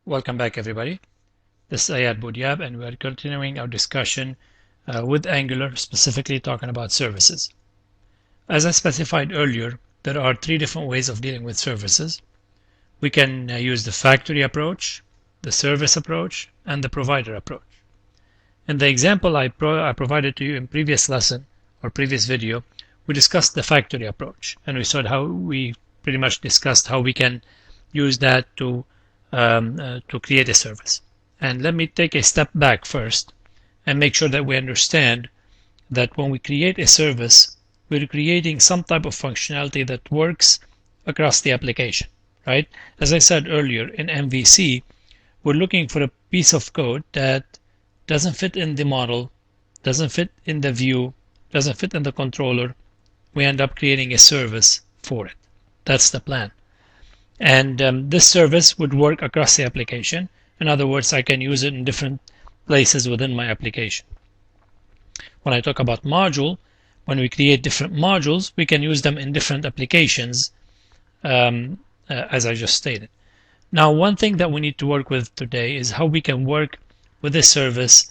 Welcome back, everybody. This is Ayad Boudiab, and we are continuing our discussion with Angular, specifically talking about services. As I specified earlier, there are three different ways of dealing with services. We can use the factory approach, the service approach, and the provider approach. In the example I provided to you in previous lesson or previous video, we discussed the factory approach, and we saw how we pretty much discussed how we can use that to create a service. And let me take a step back first and make sure that we understand that when we create a service, we're creating some type of functionality that works across the application, right? As I said earlier, in MVC, we're looking for a piece of code that doesn't fit in the model, doesn't fit in the view, doesn't fit in the controller. We end up creating a service for it. That's the plan. And this service would work across the application. In other words, I can use it in different places within my application. When I talk about module, when we create different modules, we can use them in different applications, as I just stated. Now, one thing that we need to work with today is how we can work with this service,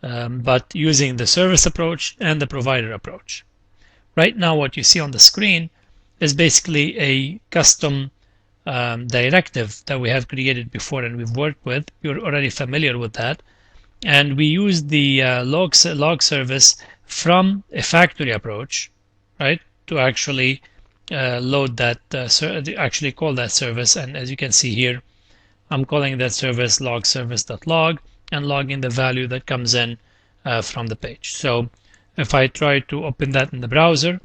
but using the service approach and the provider approach. Right now, what you see on the screen is basically a custom directive that we have created before and we've worked with. You're already familiar with that. And we use the log service from a factory approach, right, to actually load that, actually call that service. And as you can see here, I'm calling that service log service.log and logging the value that comes in from the page. So if I try to open that in the browser,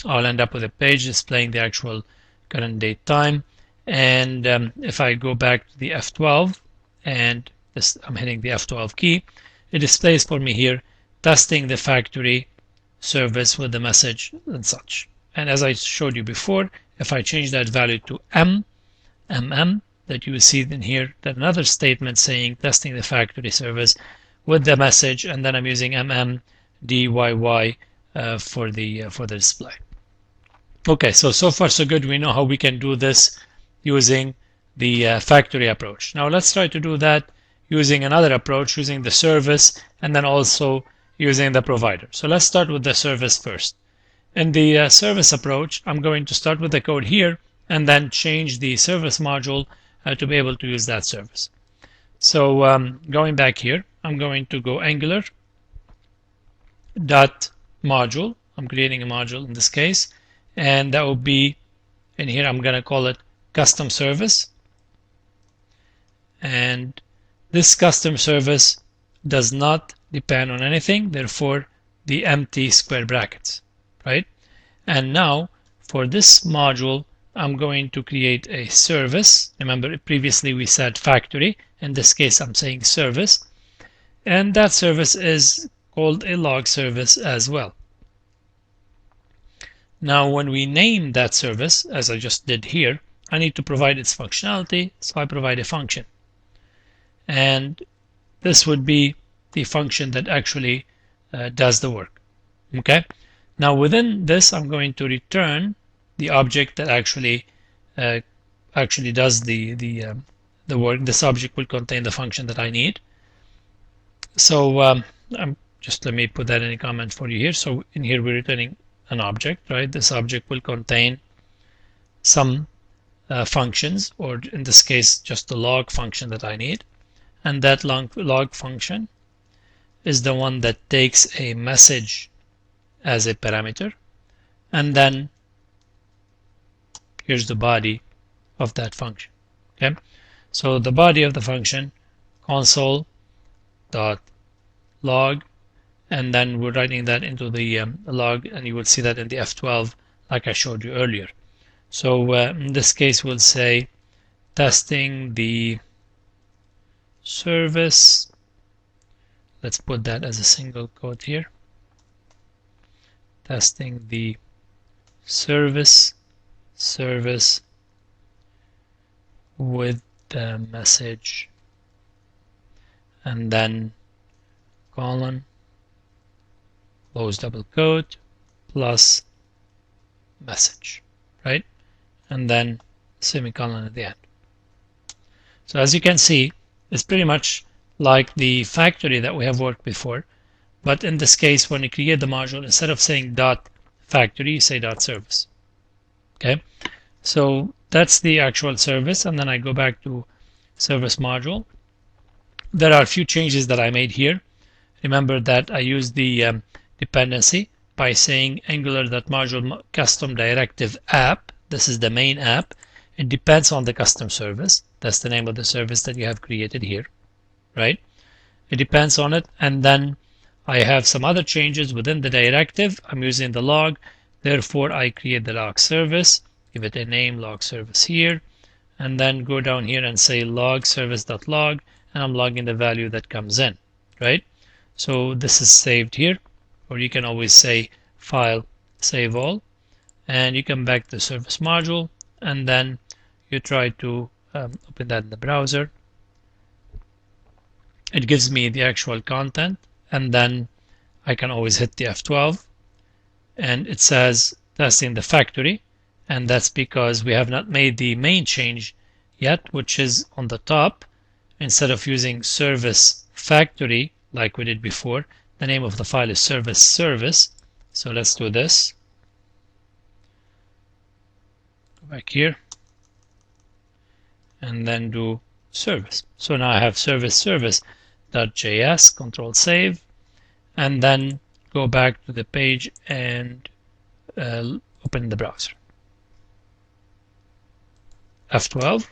I'll end up with a page displaying the actual current date time. And if I go back to the F12 and I'm hitting the F12 key, it displays for me here testing the factory service with the message and such. And as I showed you before, if I change that value to that you will see in here, that another statement saying testing the factory service with the message, and then I'm using DYY for the display. Okay, so far so good. We know how we can do this using the factory approach. Now let's try to do that using another approach, using the service, and then also using the provider. So let's start with the service first. In the service approach, I'm going to start with the code here and then change the service module to be able to use that service. So going back here, I'm going to go Angular dot module. I'm creating a module in this case, and that will be in here. I'm going to call it custom service, and this custom service does not depend on anything, therefore the empty square brackets, right? And now for this module, I'm going to create a service. Remember, previously we said factory. In this case, I'm saying service, and that service is called a log service as well. Now, when we name that service, as I just did here, I need to provide its functionality, so I provide a function. And this would be the function that actually does the work. Okay. Now, within this, I'm going to return the object that actually does the work. This object will contain the function that I need. So just let me put that in a comment for you here. So in here, we're returning an object, right? This object will contain some functions, or in this case, just the log function that I need. And that log function is the one that takes a message as a parameter. And then here's the body of that function. Okay, so the body of the function, console.log, and then we're writing that into the log, and you will see that in the F12 like I showed you earlier. So in this case, we'll say testing the service. Let's put that as a single quote here. Testing the service with the message, and then colon, close double quote, plus message, right? And then semicolon at the end. So as you can see, it's pretty much like the factory that we have worked before. But in this case, when you create the module, instead of saying dot factory, you say dot service. Okay, so that's the actual service. And then I go back to service module. There are a few changes that I made here. Remember that I used the dependency by saying angular.module custom directive app. This is the main app. It depends on the custom service. That's the name of the service that you have created here, right? It depends on it. And then I have some other changes within the directive. I'm using the log. Therefore, I create the log service, give it a name, log service here, and then go down here and say log service.log, and I'm logging the value that comes in, right? So this is saved here, or you can always say file, save all, and you come back to the service module, and then you try to open that in the browser. It gives me the actual content, and then I can always hit the F12, and it says testing the factory, and that's because we have not made the main change yet, which is on the top. Instead of using service factory like we did before, the name of the file is service. So let's do this. Go back here and then do service. So now I have service.js, control save, and then go back to the page and open the browser. F12.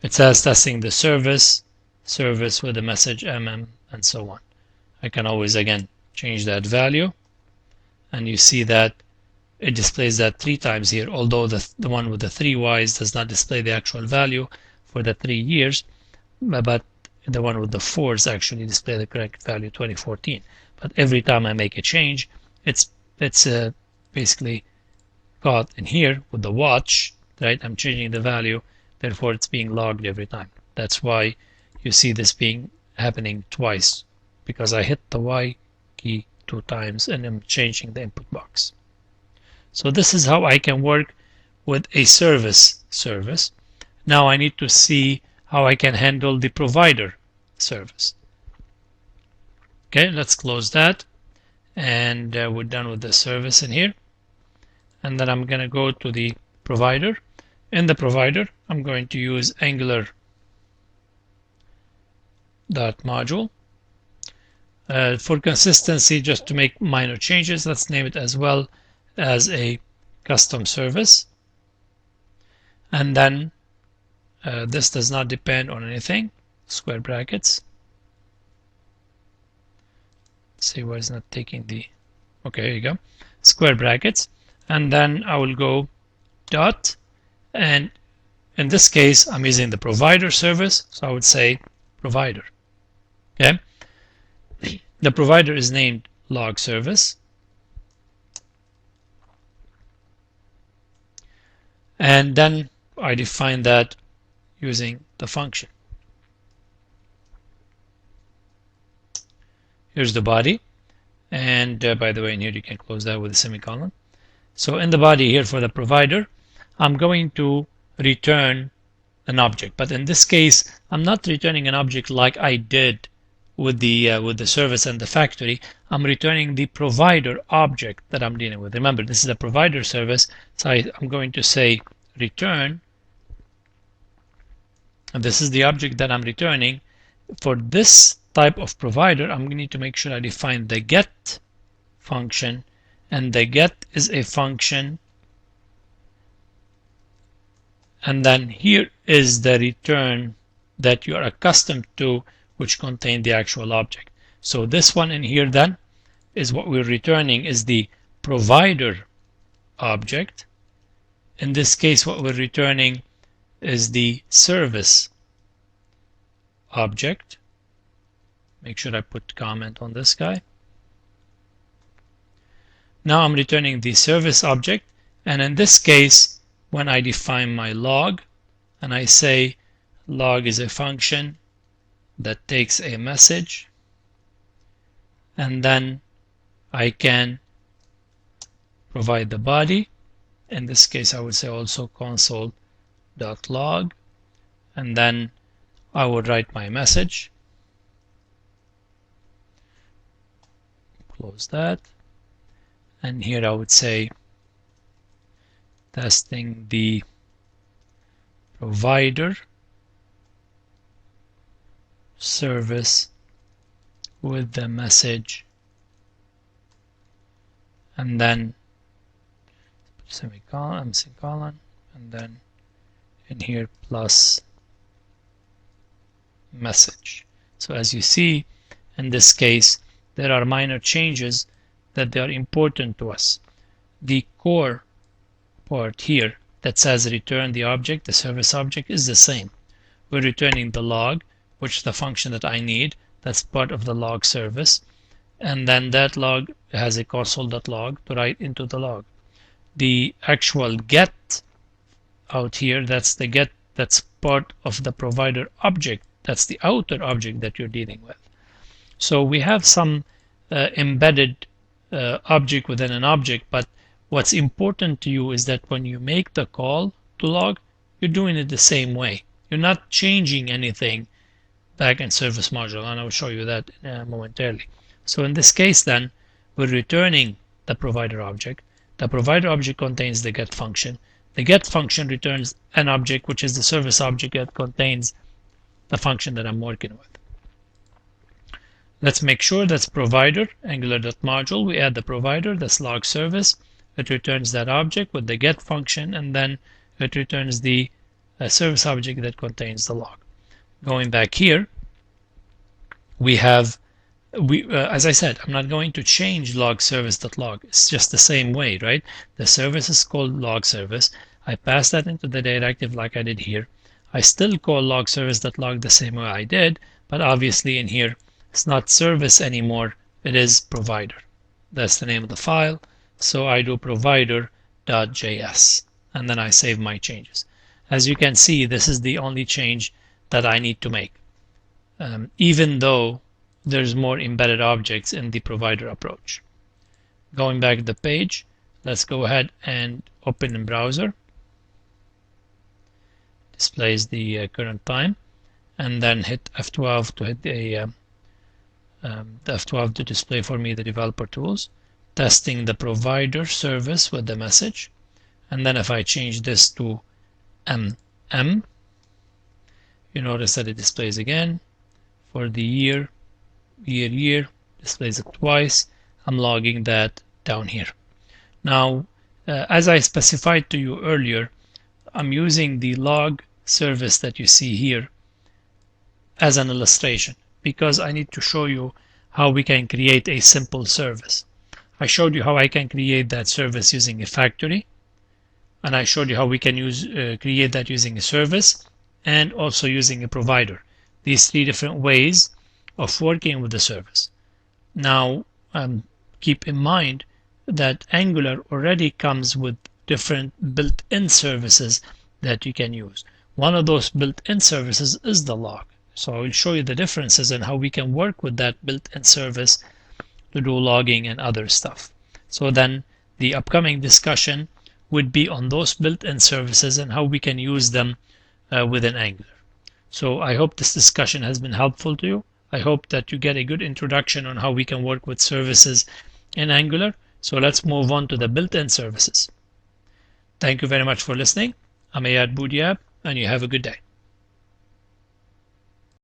It says testing the service with the message mm and so on. I can always again change that value, and you see that it displays that 3 times here, although the one with the 3 Y's does not display the actual value for the 3 years, but the one with the 4's actually display the correct value 2014. But every time I make a change, it's basically caught in here with the watch, right? I'm changing the value, therefore it's being logged every time. That's why you see this happening twice, because I hit the Y key 2 times and I'm changing the input box. So this is how I can work with a service. Now I need to see how I can handle the provider service. Okay, let's close that, and we're done with the service in here. And then I'm going to go to the provider. In the provider, I'm going to use angular.module. For consistency, just to make minor changes, let's name it as well as a custom service. And then this does not depend on anything, square brackets. Let's see why it's not taking the, okay, here you go, square brackets. And then I will go dot, and in this case I'm using the provider service, so I would say provider. Okay, the provider is named log service, and then I define that using the function. Here's the body, and by the way, in here you can close that with a semicolon. So in the body here for the provider, I'm going to return an object, but in this case I'm not returning an object like I did with the service and the factory. I'm returning the provider object that I'm dealing with. Remember, this is a provider service, so I'm going to say return, and this is the object that I'm returning. For this type of provider, I'm going to need to make sure I define the get function, and the get is a function, and then here is the return that you are accustomed to, which contain the actual object. So this one in here then is what we're returning, is the provider object. In this case, what we're returning is the service object. Make sure I put comment on this guy. Now I'm returning the service object, and in this case, when I define my log and I say log is a function that takes a message, and then I can provide the body. In this case, I would say also console.log, and then I would write my message, close that, and here I would say testing the provider service with the message, and then semicolon, and then in here plus message. So as you see, in this case, there are minor changes that they are important to us. The core part here that says return the object, the service object, is the same. We're returning the log, which is the function that I need. That's part of the log service. And then that log has a console.log to write into the log. The actual get out here, that's the get, that's part of the provider object. That's the outer object that you're dealing with. So we have some embedded object within an object, but what's important to you is that when you make the call to log, you're doing it the same way. You're not changing anything back in service module, and I'll show you that momentarily. So in this case then, we're returning the provider object. The provider object contains the get function. The get function returns an object, which is the service object that contains the function that I'm working with. Let's make sure that's provider, angular.module. We add the provider, that's log service. It returns that object with the get function, and then it returns the service object that contains the log. Going back here, we have, as I said, I'm not going to change log service.log. It's just the same way, right? The service is called log service. I pass that into the directive like I did here. I still call log service.log the same way I did, but obviously in here, it's not service anymore, it is provider. That's the name of the file. So I do provider.js, and then I save my changes. As you can see, this is the only change that I need to make, even though there's more embedded objects in the provider approach. Going back to the page, let's go ahead and open in browser. Displays the current time, and then hit F12 to hit the F12 to display for me the developer tools, testing the provider service with the message. And then if I change this to MM, you notice that it displays again for the year, displays it twice. I'm logging that down here. Now, as I specified to you earlier, I'm using the log service that you see here as an illustration, because I need to show you how we can create a simple service. I showed you how I can create that service using a factory, and I showed you how we can create that using a service and also using a provider. These three different ways of working with the service. Now, keep in mind that Angular already comes with different built-in services that you can use. One of those built-in services is the log. So I will show you the differences and how we can work with that built-in service to do logging and other stuff. So then the upcoming discussion would be on those built-in services and how we can use them within Angular. So I hope this discussion has been helpful to you. I hope that you get a good introduction on how we can work with services in Angular. So let's move on to the built-in services. Thank you very much for listening. I'm Ayad Boudiab, and you have a good day.